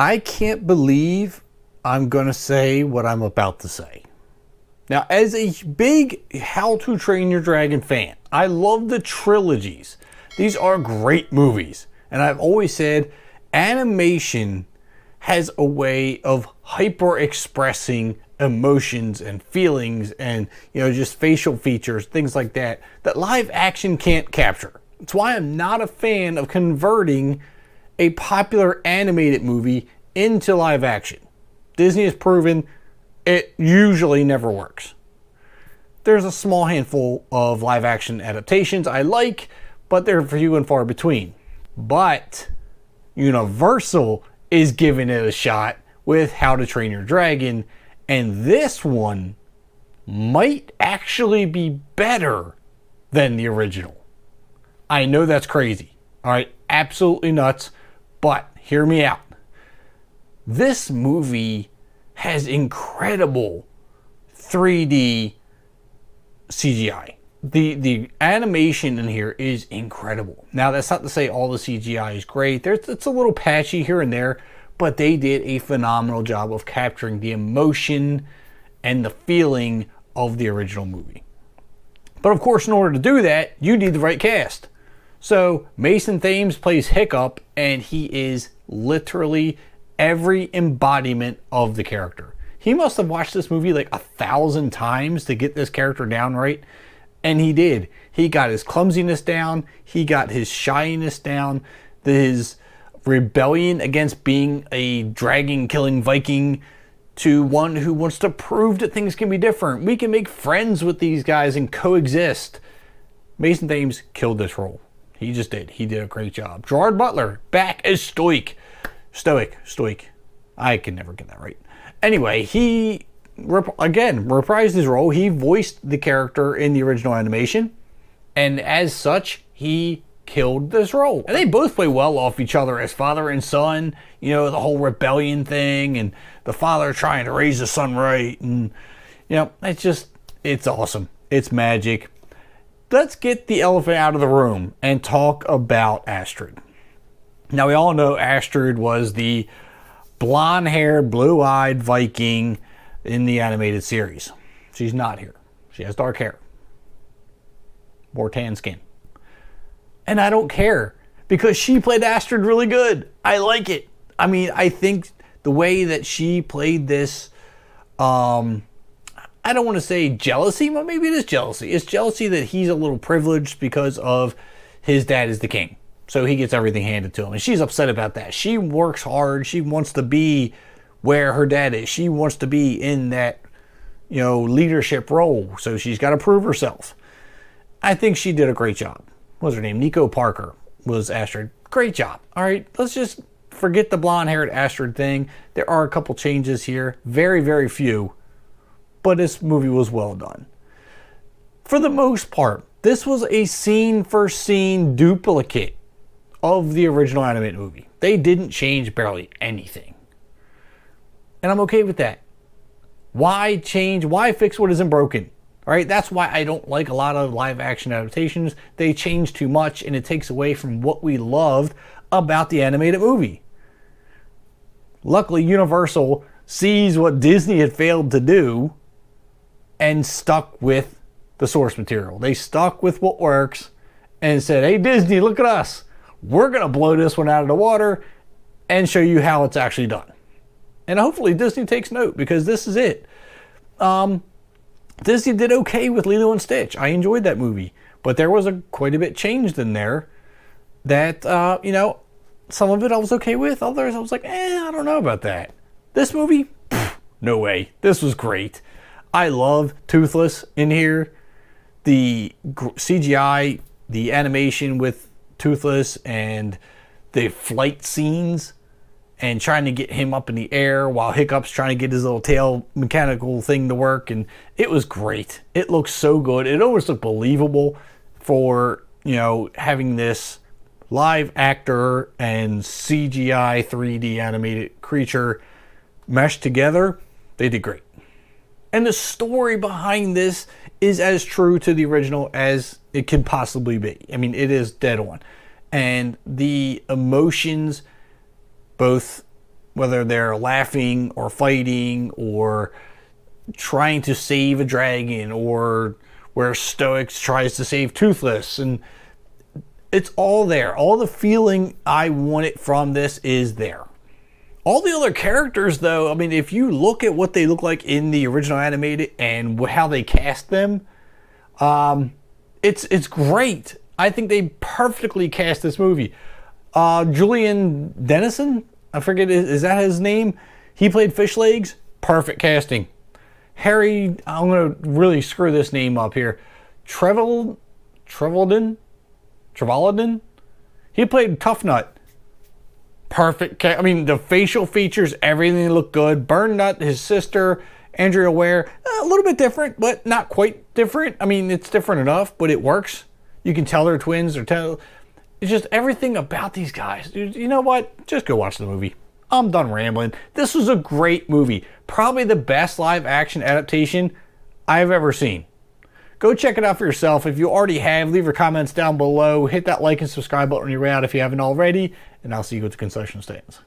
I can't believe I'm going to say what I'm about to say. Now, as a big How to Train Your Dragon fan, I love the trilogies. These are great movies. And I've always said animation has a way of hyper expressing emotions and feelings and, just facial features, things like that live action can't capture. That's why I'm not a fan of converting a popular animated movie into live action. Disney has proven it usually never works. There's a small handful of live action adaptations I like, but they're few and far between. But Universal is giving it a shot with How to Train Your Dragon, and this one might actually be better than the original. I know that's crazy. All right, absolutely nuts, but hear me out. This movie has incredible 3D CGI. The animation in here is incredible. Now, that's not to say all the CGI is great. It's a little patchy here and there, but they did a phenomenal job of capturing the emotion and the feeling of the original movie. But of course, in order to do that, you need the right cast. So Mason Thames plays Hiccup, and he is literally every embodiment of the character. He must have watched this movie like 1,000 times to get this character down right. And he did. He got his clumsiness down. He got his shyness down. His rebellion against being a dragon killing Viking to one who wants to prove that things can be different. We can make friends with these guys and coexist. Mason Thames killed this role. He just did. He did a great job. Gerard Butler back as Stoick. Stoick. I can never get that right. Anyway, he again reprised his role. He voiced the character in the original animation, and as such, he killed this role. And they both play well off each other as father and son. The whole rebellion thing, and the father trying to raise the son right, and it's awesome. It's magic. Let's get the elephant out of the room and talk about Astrid. Now, we all know Astrid was the blonde-haired, blue-eyed Viking in the animated series. She's not here. She has dark hair. More tan skin. And I don't care, because she played Astrid really good. I like it. I mean, I think the way that she played this, I don't want to say jealousy, but maybe it is jealousy. It's jealousy that he's a little privileged because of his dad is the king. So he gets everything handed to him. And she's upset about that. She works hard. She wants to be where her dad is. She wants to be in that, leadership role. So she's got to prove herself. I think she did a great job. What was her name? Nico Parker was Astrid. Great job. All right, let's just forget the blonde-haired Astrid thing. There are a couple changes here. Very, very few. But this movie was well done. For the most part, this was a scene-for-scene duplicate of the original animated movie. They didn't change barely anything. And I'm okay with that. Why change? Why fix what isn't broken? All right, that's why I don't like a lot of live-action adaptations. They change too much, and it takes away from what we loved about the animated movie. Luckily, Universal sees what Disney had failed to do and stuck with the source material. They stuck with what works and said, hey, Disney, look at us. We're going to blow this one out of the water and show you how it's actually done. And hopefully Disney takes note, because this is it. Disney did okay with Lilo and Stitch. I enjoyed that movie. But there was quite a bit changed in there that, some of it I was okay with. Others I was like, I don't know about that. This movie? No way. This was great. I love Toothless in here. The CGI, the animation with Toothless, and the flight scenes, and trying to get him up in the air while Hiccup's trying to get his little tail mechanical thing to work. And it was great. It looks so good. It almost looked believable for, having this live actor and CGI 3D animated creature meshed together. They did great. And the story behind this is as true to the original as it can possibly be. I mean, it is dead on. And the emotions, both whether they're laughing or fighting or trying to save a dragon, or where Stoick tries to save Toothless, and it's all there. All the feeling I wanted from this is there. All the other characters, though, I mean, if you look at what they look like in the original animated and how they cast them, it's great. I think they perfectly cast this movie. Julian Dennison, I forget, is that his name? He played Fish Legs. Perfect casting. Harry, I'm going to really screw this name up here. Trevelyan? He played Tough Nut. Perfect. I mean, the facial features, everything looked good. Burn Nut, his sister, Andrea Ware, a little bit different, but not quite different. I mean, it's different enough, but it works. You can tell they're twins. It's just everything about these guys. You know what? Just go watch the movie. I'm done rambling. This was a great movie. Probably the best live action adaptation I've ever seen. Go check it out for yourself. If you already have, leave your comments down below. Hit that like and subscribe button when you're out if you haven't already. And I'll see you at the concession stands.